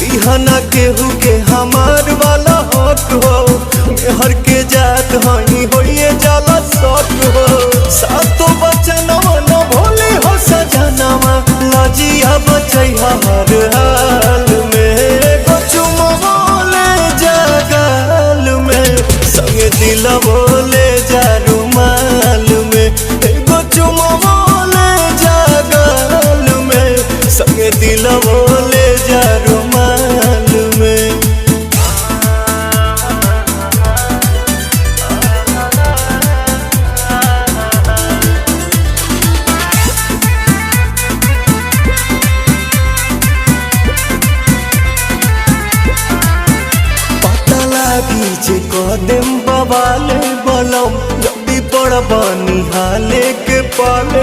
बिहाना केहू के हमार वाला हक हो, मेहर के जात हई होइए जाला शक हो। सातो बचनवा न भोले हो सजनवा, लजिया बचैहा हर हाल में। एगो चुमवा ले जा गाल में, संगे दिलवा ले जा रुमाल में। एगो चुमवा ले जा गाल में, संगे दिलवा ले जा रुमाल में। जे कदम बवाले बलम, जल्दी बड़ बनी हाले के पाले।